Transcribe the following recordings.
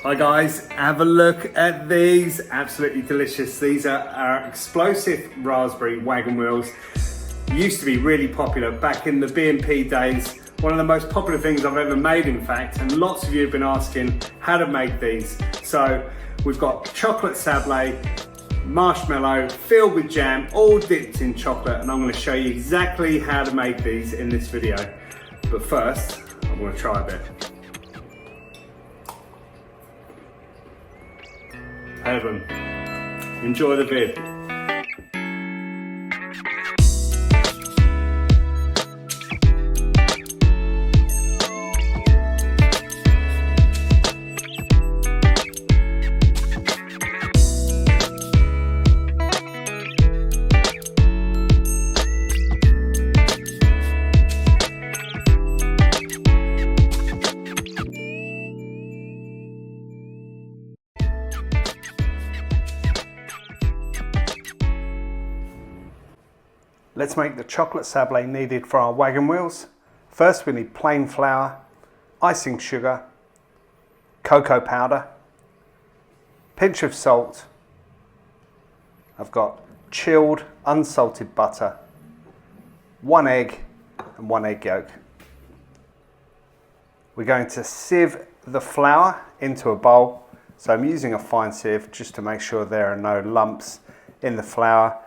Hi guys, have a look at these, absolutely delicious. These are our explosive raspberry wagon wheels. Used to be really popular back in the B&P days. One of the most popular things I've ever made, in fact, and lots of you have been asking how to make these. So we've got chocolate sablé, marshmallow filled with jam, all dipped in chocolate, and I'm going to show you exactly how to make these in this video. But first, I'm going to try a bit. Heaven. Enjoy the vid. Let's make the chocolate sablé needed for our wagon wheels. First we need plain flour, icing sugar, cocoa powder, pinch of salt. I've got chilled unsalted butter, 1 egg and 1 egg yolk. We're going to sieve the flour into a bowl. So I'm using a fine sieve just to make sure there are no lumps in the flour,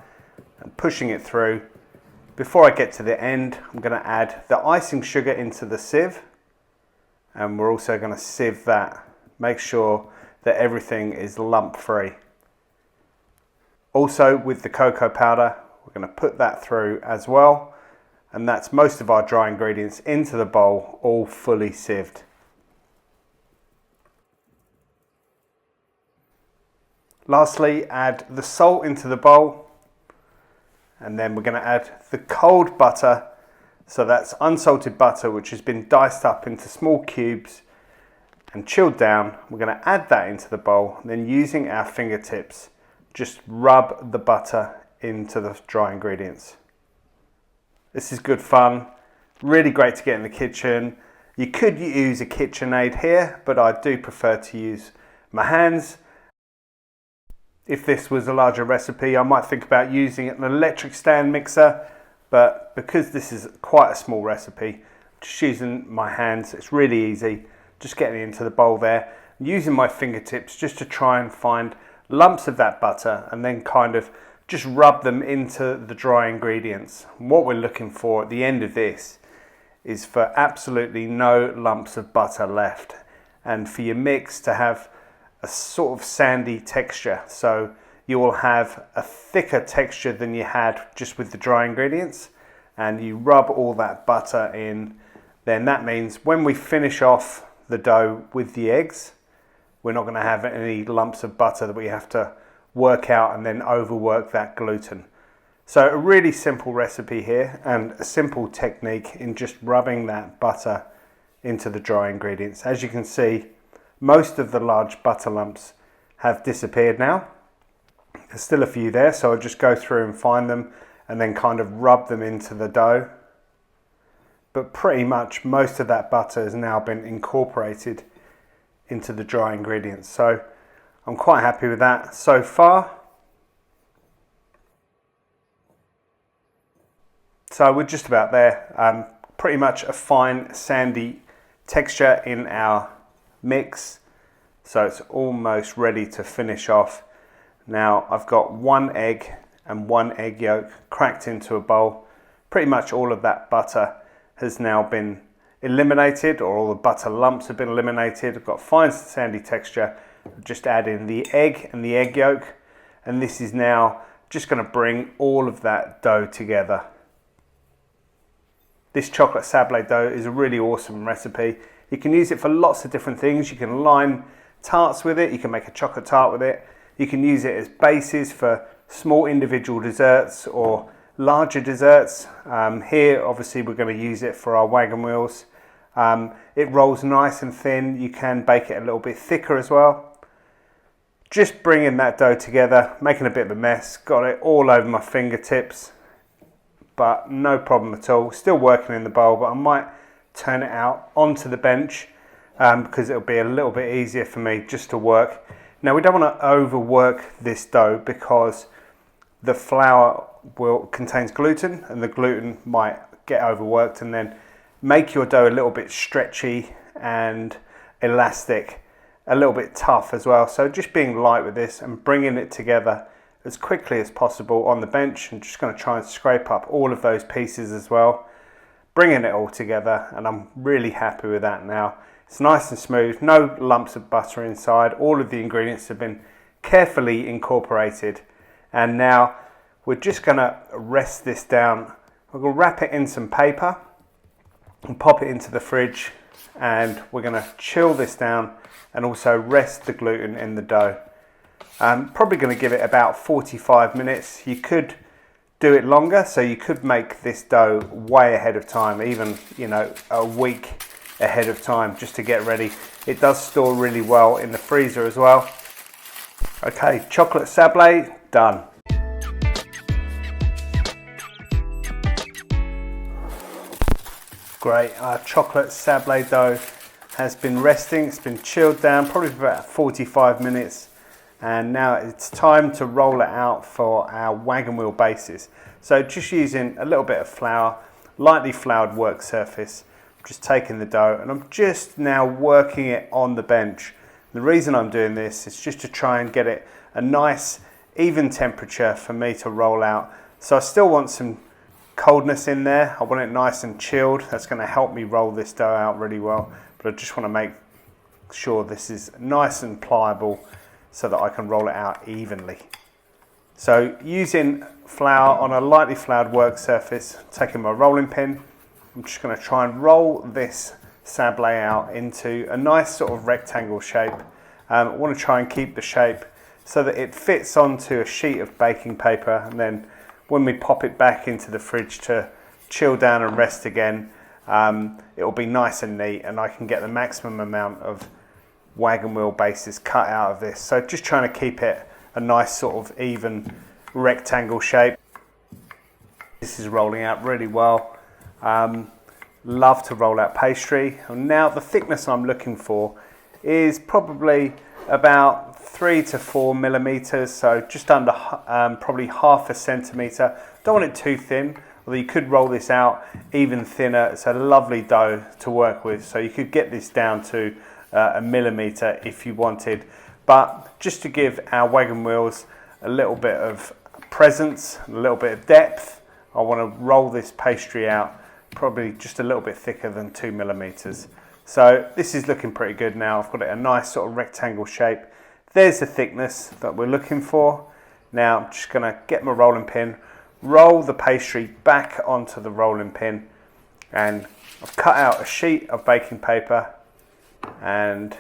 and pushing it through. Before I get to the end, I'm going to add the icing sugar into the sieve, and we're also going to sieve that, make sure that everything is lump free. Also with the cocoa powder, we're going to put that through as well, and that's most of our dry ingredients into the bowl, all fully sieved. Lastly, add the salt into the bowl. And then we're going to add the cold butter. So that's unsalted butter which has been diced up into small cubes and chilled down. We're going to add that into the bowl, and then using our fingertips just rub the butter into the dry ingredients. This is good fun, really great to get in the kitchen. You could use a KitchenAid here, but I do prefer to use my hands. If this was a larger recipe, I might think about using an electric stand mixer, but because this is quite a small recipe, just using my hands, it's really easy. Just getting into the bowl there, using my fingertips just to try and find lumps of that butter, and then kind of just rub them into the dry ingredients. What we're looking for at the end of this is for absolutely no lumps of butter left, and for your mix to have a sort of sandy texture, so you will have a thicker texture than you had just with the dry ingredients. And you rub all that butter in, then that means when we finish off the dough with the eggs, we're not going to have any lumps of butter that we have to work out and then overwork that gluten. So a really simple recipe here, and a simple technique in just rubbing that butter into the dry ingredients. As you can see, most of the large butter lumps have disappeared now. There's still a few there, so I'll just go through and find them and then kind of rub them into the dough. But pretty much most of that butter has now been incorporated into the dry ingredients. So I'm quite happy with that so far. So we're just about there. Pretty much a fine sandy texture in our mix, so it's almost ready to finish off. Now I've got 1 egg and 1 egg yolk cracked into a bowl. Pretty much all of that butter has now been eliminated, or all the butter lumps have been eliminated. I've got fine sandy texture. Just add in the egg and the egg yolk, and this is now just going to bring all of that dough together. This chocolate sablé dough is a really awesome recipe. You can use it for lots of different things. You can line tarts with it, you can make a chocolate tart with it, you can use it as bases for small individual desserts or larger desserts. Here obviously we're going to use it for our wagon wheels. It rolls nice and thin. You can bake it a little bit thicker as well. Just bringing that dough together, making a bit of a mess, got it all over my fingertips, but no problem at all. Still working in the bowl, but I might turn it out onto the bench because it'll be a little bit easier for me just to work. Now we don't want to overwork this dough because the flour contains gluten, and the gluten might get overworked and then make your dough a little bit stretchy and elastic, a little bit tough as well. So just being light with this and bringing it together as quickly as possible on the bench, and just going to try and scrape up all of those pieces as well, bringing it all together, and I'm really happy with that now. It's nice and smooth, no lumps of butter inside, all of the ingredients have been carefully incorporated, and now we're just going to rest this down. We're going to wrap it in some paper and pop it into the fridge, and we're going to chill this down and also rest the gluten in the dough. I'm probably going to give it about 45 minutes. You could do it longer, so you could make this dough way ahead of time, even a week ahead of time, just to get ready. It does store really well in the freezer as well. Okay, chocolate sablé done. Great, our chocolate sablé dough has been resting. It's been chilled down probably for about 45 minutes, and now it's time to roll it out for our wagon wheel bases. So just using a little bit of flour, lightly floured work surface, just taking the dough and I'm just now working it on the bench. The reason I'm doing this is just to try and get it a nice even temperature for me to roll out. So I still want some coldness in there. I want it nice and chilled. That's going to help me roll this dough out really well, but I just want to make sure this is nice and pliable so that I can roll it out evenly. So using flour on a lightly floured work surface, taking my rolling pin, I'm just going to try and roll this sablé out into a nice sort of rectangle shape. I want to try and keep the shape so that it fits onto a sheet of baking paper, and then when we pop it back into the fridge to chill down and rest again, it will be nice and neat, and I can get the maximum amount of wagon wheel bases cut out of this. So just trying to keep it a nice sort of even rectangle shape. This is rolling out really well. Love to roll out pastry. And now the thickness I'm looking for is probably about 3 to 4 millimeters, so just under probably half a centimeter. Don't want it too thin, although you could roll this out even thinner. It's a lovely dough to work with, so you could get this down to a millimeter if you wanted. But just to give our wagon wheels a little bit of presence, a little bit of depth, I want to roll this pastry out probably just a little bit thicker than 2 millimeters. So this is looking pretty good now. I've got it a nice sort of rectangle shape. There's the thickness that we're looking for. Now I'm just going to get my rolling pin, roll the pastry back onto the rolling pin, and I've cut out a sheet of baking paper and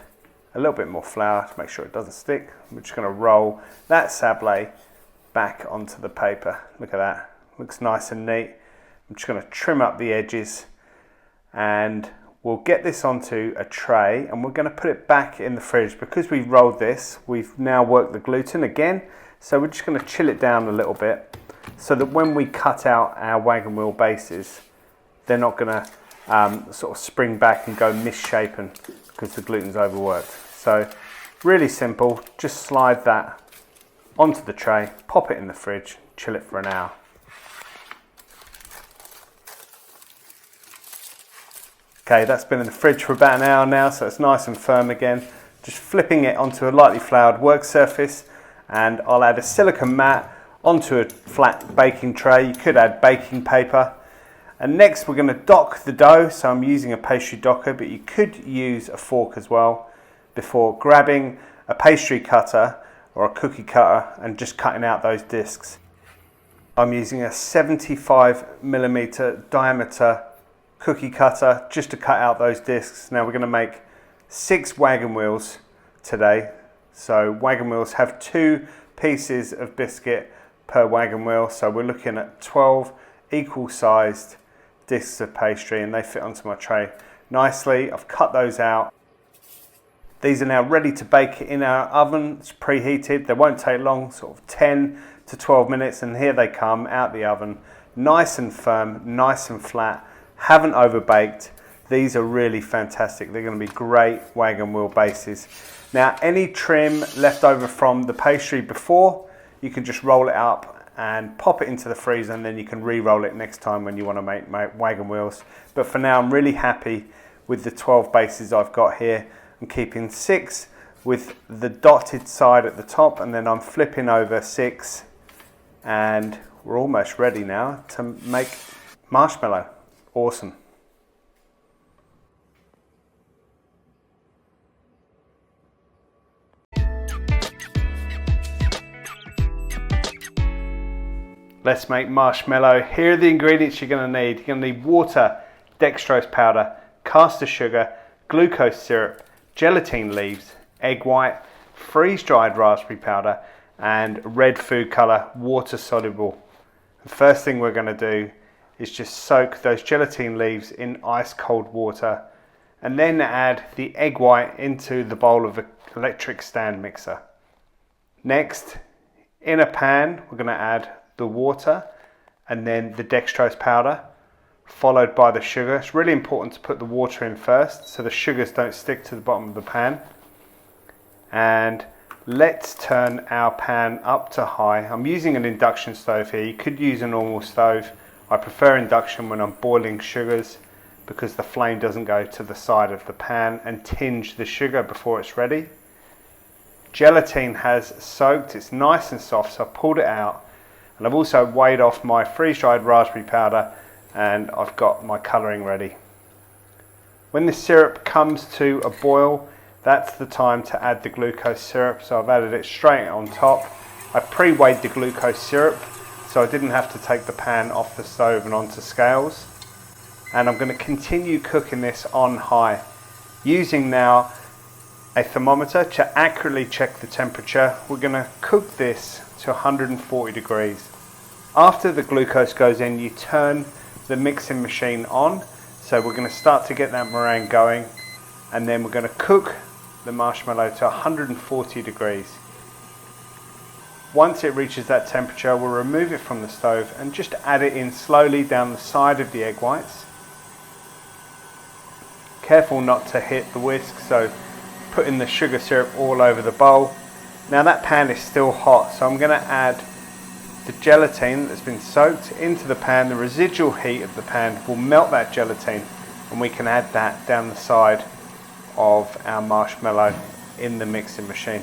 a little bit more flour to make sure it doesn't stick. We're just going to roll that sablé back onto the paper. Look at that, looks nice and neat. I'm just going to trim up the edges, and we'll get this onto a tray, and we're going to put it back in the fridge. Because we've rolled this, we've now worked the gluten again, so we're just going to chill it down a little bit so that when we cut out our wagon wheel bases, they're not going to sort of spring back and go misshapen because the gluten's overworked. So really simple, just slide that onto the tray, pop it in the fridge, chill it for an hour. Okay, that's been in the fridge for about an hour now, so it's nice and firm again. Just flipping it onto a lightly floured work surface, and I'll add a silicone mat onto a flat baking tray. You could add baking paper. And next we're going to dock the dough, so I'm using a pastry docker, but you could use a fork as well, before grabbing a pastry cutter or a cookie cutter and just cutting out those discs. I'm using a 75mm diameter cookie cutter just to cut out those discs. Now we're going to make 6 wagon wheels today. So wagon wheels have 2 pieces of biscuit per wagon wheel, so we're looking at 12 equal sized discs of pastry, and they fit onto my tray nicely. I've cut those out. These are now ready to bake in our oven. It's preheated. They won't take long, sort of 10 to 12 minutes, and here they come out the oven, nice and firm, nice and flat, haven't overbaked. These are really fantastic. They're going to be great wagon wheel bases. Now, any trim left over from the pastry before, you can just roll it up and pop it into the freezer, and then you can re-roll it next time when you want to make wagon wheels. But for now, I'm really happy with the 12 bases I've got here. I'm keeping 6 with the dotted side at the top, and then I'm flipping over 6, and we're almost ready now to make marshmallow. Awesome. Let's make marshmallow. Here are the ingredients you're going to need. You're going to need water, dextrose powder, caster sugar, glucose syrup, gelatin leaves, egg white, freeze-dried raspberry powder, and red food color, water soluble. The first thing we're going to do is just soak those gelatin leaves in ice cold water, and then add the egg white into the bowl of an electric stand mixer. Next, in a pan, we're going to add the water and then the dextrose powder, followed by the sugar. It's really important to put the water in first so the sugars don't stick to the bottom of the pan. And let's turn our pan up to high. I'm using an induction stove here. You could use a normal stove. I prefer induction when I'm boiling sugars because the flame doesn't go to the side of the pan and tinge the sugar before it's ready. Gelatin has soaked, it's nice and soft, so I pulled it out. And I've also weighed off my freeze-dried raspberry powder, and I've got my colouring ready. When the syrup comes to a boil, that's the time to add the glucose syrup. So I've added it straight on top. I pre-weighed the glucose syrup so I didn't have to take the pan off the stove and onto scales. And I'm going to continue cooking this on high, using now a thermometer to accurately check the temperature. We're going to cook this to 140 degrees. After the glucose goes in, you turn the mixing machine on. So we're going to start to get that meringue going, and then we're going to cook the marshmallow to 140 degrees. Once it reaches that temperature, we'll remove it from the stove and just add it in slowly down the side of the egg whites. Careful not to hit the whisk, so putting the sugar syrup all over the bowl. Now that pan is still hot, so I'm going to add the gelatin that's been soaked into the pan. The residual heat of the pan will melt that gelatin, and we can add that down the side of our marshmallow in the mixing machine.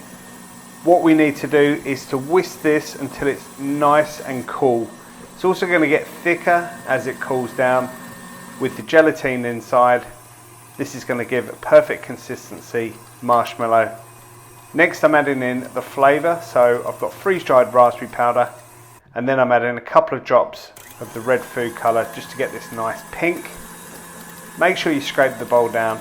What we need to do is to whisk this until it's nice and cool. It's also going to get thicker as it cools down with the gelatin inside. This is going to give a perfect consistency marshmallow. Next, I'm adding in the flavour, so I've got freeze-dried raspberry powder, and then I'm adding a couple of drops of the red food colour just to get this nice pink. Make sure you scrape the bowl down,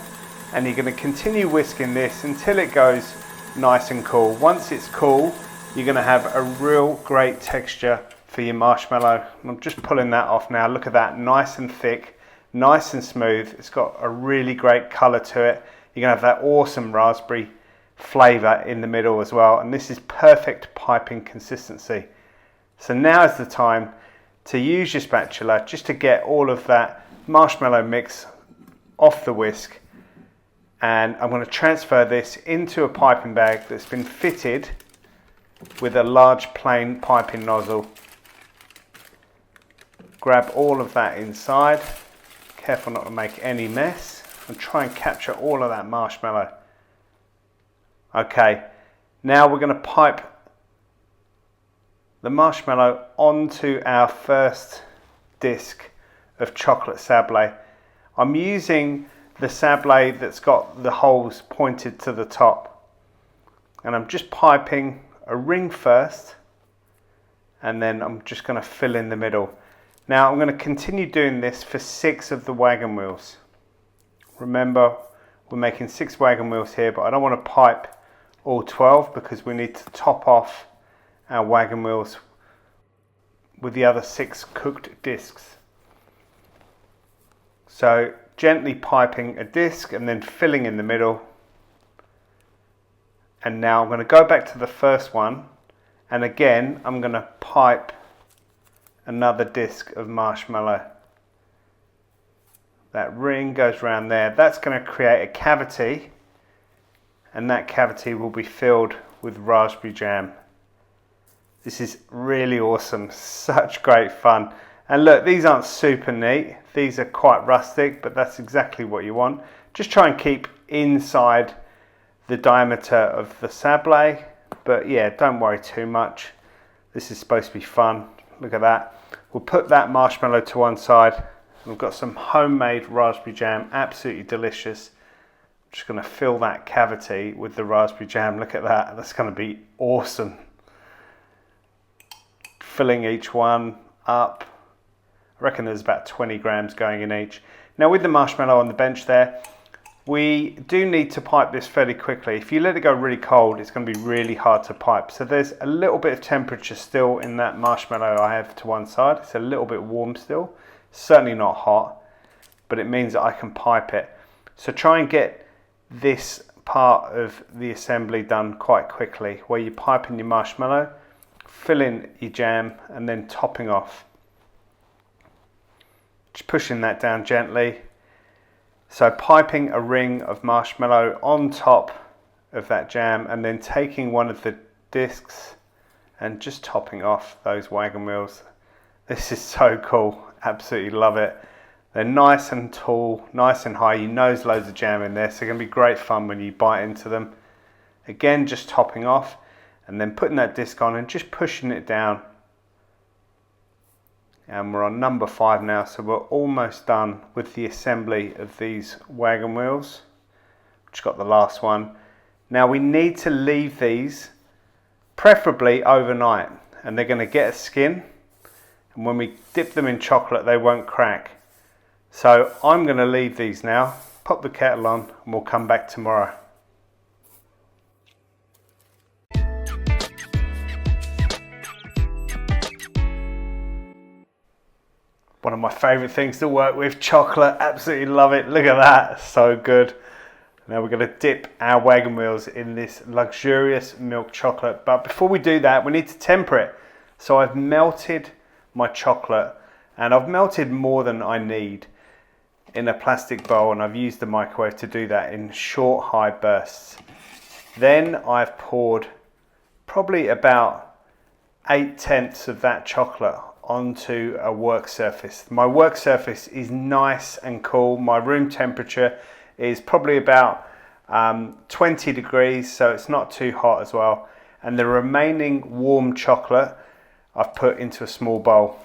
and you're going to continue whisking this until it goes nice and cool. Once it's cool, you're going to have a real great texture for your marshmallow. I'm just pulling that off now. Look at that, nice and thick, nice and smooth. It's got a really great colour to it. You're going to have that awesome raspberry flavour in the middle as well, and this is perfect piping consistency. So now is the time to use your spatula just to get all of that marshmallow mix off the whisk, and I'm going to transfer this into a piping bag that's been fitted with a large plain piping nozzle. Grab all of that inside, careful not to make any mess, and try and capture all of that marshmallow. Okay, now we're going to pipe the marshmallow onto our first disc of chocolate sablé. I'm using the sablé that's got the holes pointed to the top, and I'm just piping a ring first, and then I'm just going to fill in the middle. Now I'm going to continue doing this for 6 of the wagon wheels. Remember, we're making 6 wagon wheels here, but I don't want to pipe all 12 because we need to top off our wagon wheels with the other 6 cooked discs. So gently piping a disc and then filling in the middle. And now I'm going to go back to the first one, and again I'm going to pipe another disc of marshmallow. That ring goes around there. That's going to create a cavity, and that cavity will be filled with raspberry jam. This is really awesome, such great fun. And look, these aren't super neat. These are quite rustic, but that's exactly what you want. Just try and keep inside the diameter of the sablé, but yeah, don't worry too much. This is supposed to be fun. Look at that. We'll put that marshmallow to one side. We've got some homemade raspberry jam, absolutely delicious. I'm just going to fill that cavity with the raspberry jam. Look at that, that's going to be awesome. Filling each one up. I reckon there's about 20 grams going in each. Now with the marshmallow on the bench there, we do need to pipe this fairly quickly. If you let it go really cold, it's going to be really hard to pipe. So there's a little bit of temperature still in that marshmallow I have to one side. It's a little bit warm still. Certainly not hot, but it means that I can pipe it. So try and get this part of the assembly done quite quickly, where you pipe in your marshmallow, fill in your jam, and then topping off. Just pushing that down gently. So piping a ring of marshmallow on top of that jam, and then taking one of the discs and just topping off those wagon wheels. This is so cool, absolutely love it. They're nice and tall, nice and high. You know there's loads of jam in there, so they're going to be great fun when you bite into them. Again, just topping off and then putting that disc on and just pushing it down. And we're on number 5 now, so we're almost done with the assembly of these wagon wheels. Just got the last one. Now we need to leave these preferably overnight, and they're going to get a skin, and when we dip them in chocolate they won't crack. So I'm going to leave these now, pop the kettle on, and we'll come back tomorrow. One of my favourite things to work with, chocolate, absolutely love it. Look at that, so good. Now we're going to dip our wagon wheels in this luxurious milk chocolate. But before we do that, we need to temper it. So I've melted my chocolate, and I've melted more than I need in a plastic bowl, and I've used the microwave to do that in short, high bursts. Then I've poured probably about 8/10 of that chocolate onto a work surface. My work surface is nice and cool. My room temperature is probably about 20 degrees, so it's not too hot as well. And the remaining warm chocolate I've put into a small bowl.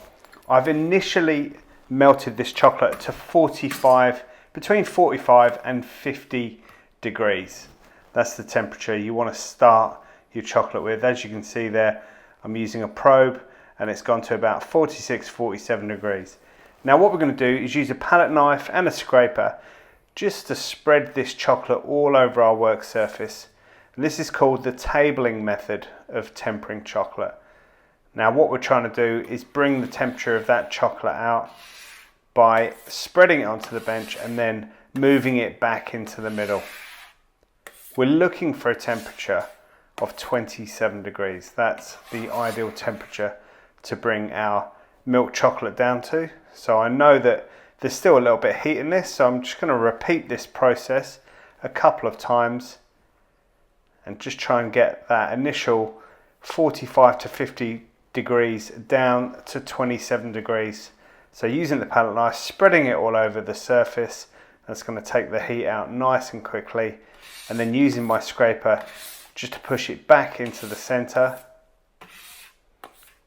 I've initially melted this chocolate to between 45 and 50 degrees. That's the temperature you want to start your chocolate with. As you can see there, I'm using a probe, and it's gone to about 46, 47 degrees. Now what we're going to do is use a palette knife and a scraper just to spread this chocolate all over our work surface. And this is called the tabling method of tempering chocolate. Now what we're trying to do is bring the temperature of that chocolate out by spreading it onto the bench and then moving it back into the middle. We're looking for a temperature of 27 degrees. That's the ideal temperature to bring our milk chocolate down to. So I know that there's still a little bit of heat in this, so I'm just going to repeat this process a couple of times and just try and get that initial 45 to 50 degrees down to 27 degrees. So using the palette knife, spreading it all over the surface, that's going to take the heat out nice and quickly, and then using my scraper just to push it back into the center.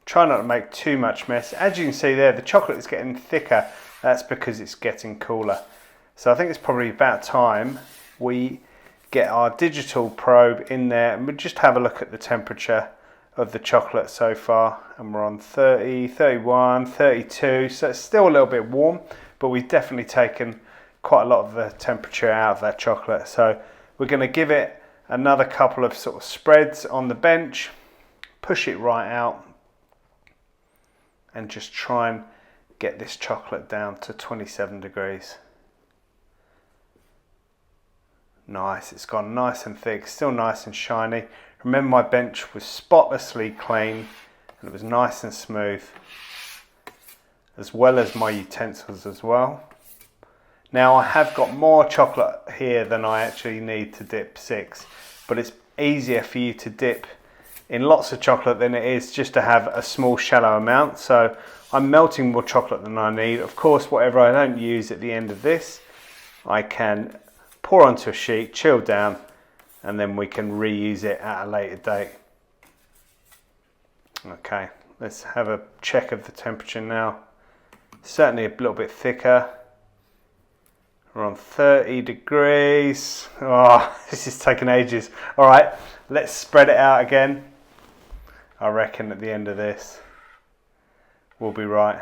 Try not to make too much mess. As you can see there, the chocolate is getting thicker. That's because it's getting cooler. So I think it's probably about time we get our digital probe in there, and we'll just have a look at the temperature of the chocolate so far. And we're on 30, 31, 32. So it's still a little bit warm, but we've definitely taken quite a lot of the temperature out of that chocolate. So we're going to give it another couple of sort of spreads on the bench, push it right out, and just try and get this chocolate down to 27 degrees. Nice, it's gone nice and thick, still nice and shiny. Remember, my bench was spotlessly clean and it was nice and smooth, as well as my utensils as well. Now I have got more chocolate here than I actually need to dip 6, but it's easier for you to dip in lots of chocolate than it is just to have a small shallow amount. So I'm melting more chocolate than I need. Of course, whatever I don't use at the end of this, I can pour onto a sheet, chill down, and then we can reuse it at a later date. Okay, let's have a check of the temperature now. Certainly a little bit thicker. We're on 30 degrees. Oh, this is taking ages. All right, let's spread it out again. I reckon at the end of this, we'll be right.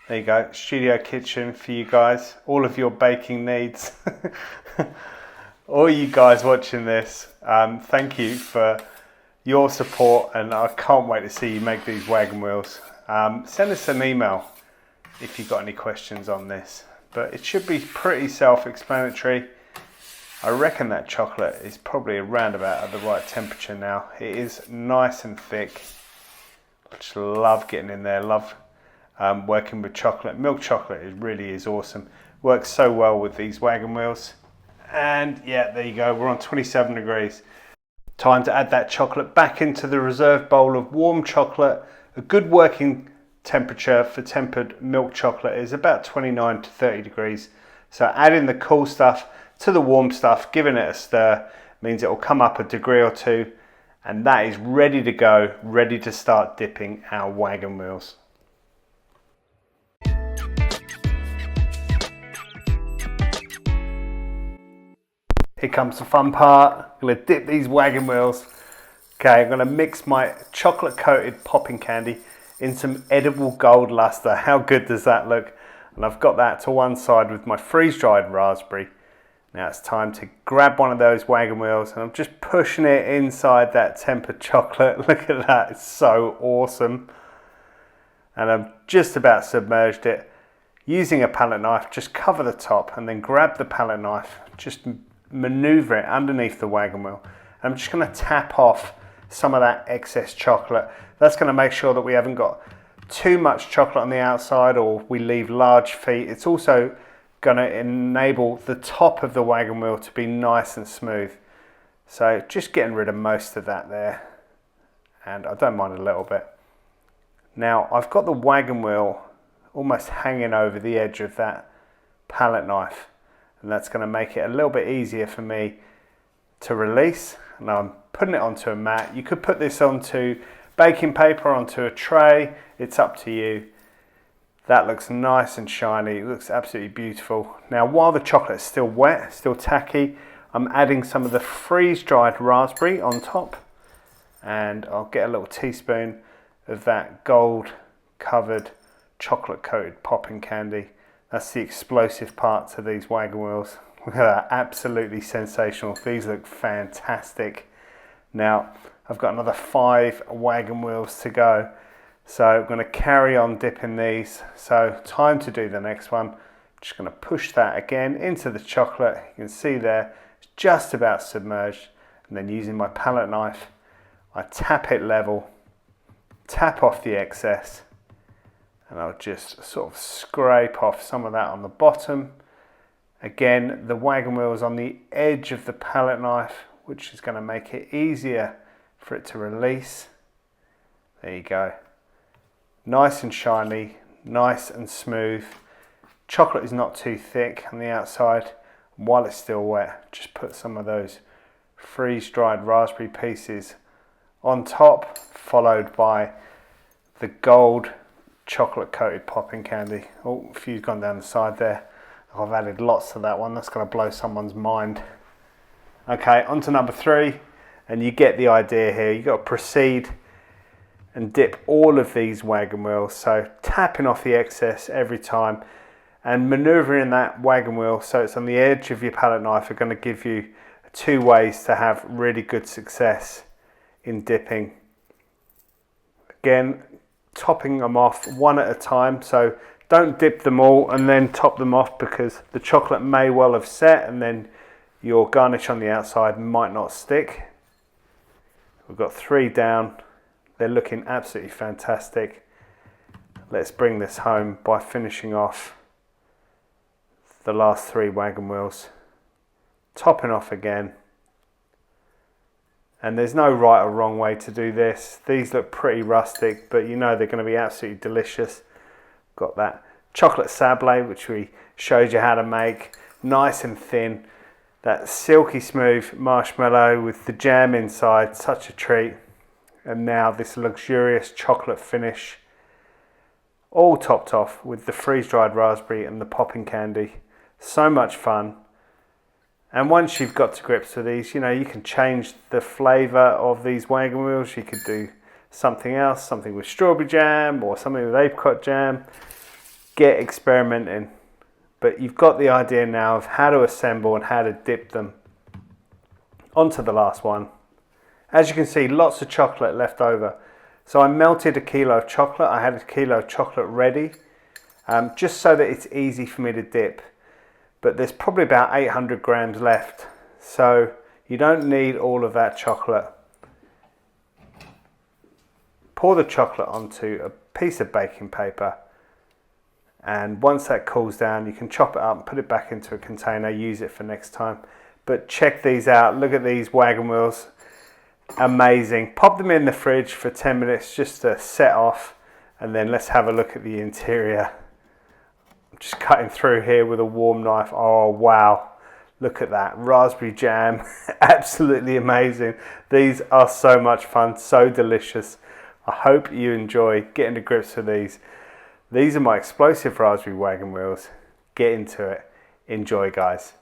There you go, studio kitchen for you guys. All of your baking needs. All you guys watching this, thank you for your support, and I can't wait to see you make these wagon wheels. Send us an email if you've got any questions on this. But it should be pretty self-explanatory. I reckon that chocolate is probably around about at the right temperature now. It is nice and thick. I just love getting in there, love working with chocolate. Milk chocolate, it really is awesome. Works so well with these wagon wheels. And yeah, there you go, we're on 27 degrees. Time to add that chocolate back into the reserve bowl of warm chocolate. A good working temperature for tempered milk chocolate is about 29 to 30 degrees. So adding the cool stuff to the warm stuff, giving it a stir, means it will come up a degree or two, and that is ready to go, ready to start dipping our wagon wheels. Here comes the fun part. I'm going to dip these wagon wheels. Okay, I'm going to mix my chocolate coated popping candy in some edible gold luster. How good does that look? And I've got that to one side with my freeze-dried raspberry. Now it's time to grab one of those wagon wheels, and I'm just pushing it inside that tempered chocolate. Look at that, it's so awesome. And I've just about submerged it. Using a palette knife, just cover the top and then grab the palette knife, just maneuver it underneath the wagon wheel. And I'm just going to tap off some of that excess chocolate. That's going to make sure that we haven't got too much chocolate on the outside, or we leave large feet. It's also going to enable the top of the wagon wheel to be nice and smooth. So just getting rid of most of that there, and I don't mind a little bit. Now I've got the wagon wheel almost hanging over the edge of that palette knife, and that's going to make it a little bit easier for me to release. And I'm putting it onto a mat. You could put this onto baking paper, onto a tray, it's up to you. That looks nice and shiny, it looks absolutely beautiful. Now while the chocolate is still wet, still tacky, I'm adding some of the freeze-dried raspberry on top, and I'll get a little teaspoon of that gold covered chocolate coated popping candy. That's the explosive part to these wagon wheels. Look at that, absolutely sensational. These look fantastic. Now I've got another 5 wagon wheels to go, so I'm going to carry on dipping these. So time to do the next one. Just going to push that again into the chocolate. You can see there, it's just about submerged. And then using my palette knife, I tap it level, tap off the excess, and I'll just sort of scrape off some of that on the bottom. Again, the wagon wheel is on the edge of the palette knife, which is going to make it easier for it to release. There you go. Nice and shiny, nice and smooth. Chocolate is not too thick on the outside. While it's still wet, just put some of those freeze-dried raspberry pieces on top, followed by the gold chocolate coated popping candy. Oh, a few's gone down the side there. I've added lots to that one. That's going to blow someone's mind. Okay, on to number 3, and you get the idea here. You've got to proceed and dip all of these wagon wheels. So tapping off the excess every time and maneuvering that wagon wheel so it's on the edge of your palette knife are going to give you 2 ways to have really good success in dipping. Again, topping them off one at a time. So don't dip them all and then top them off, because the chocolate may well have set and then your garnish on the outside might not stick. We've got 3 down. They're looking absolutely fantastic. Let's bring this home by finishing off the last 3 wagon wheels. Topping off again. And there's no right or wrong way to do this. These look pretty rustic, but you know they're going to be absolutely delicious. Got that chocolate sablé, which we showed you how to make. Nice and thin. That silky smooth marshmallow with the jam inside. Such a treat. And now this luxurious chocolate finish. All topped off with the freeze-dried raspberry and the popping candy. So much fun. And once you've got to grips with these, you know, you can change the flavour of these wagon wheels. You could do something else, something with strawberry jam or something with apricot jam. Get experimenting. But you've got the idea now of how to assemble and how to dip them. Onto the last one. As you can see, lots of chocolate left over. So I melted a kilo of chocolate. I had a kilo of chocolate ready, just so that it's easy for me to dip. But there's probably about 800 grams left. So you don't need all of that chocolate. Pour the chocolate onto a piece of baking paper. And once that cools down, you can chop it up and put it back into a container, use it for next time. But check these out. Look at these wagon wheels. Amazing. Pop them in the fridge for 10 minutes just to set off. And then let's have a look at the interior. Just cutting through here with a warm knife. Oh wow, look at that raspberry jam. Absolutely amazing. These are so much fun, so delicious. I hope you enjoy getting to grips with these. These are my explosive raspberry wagon wheels. Get into it. Enjoy, guys.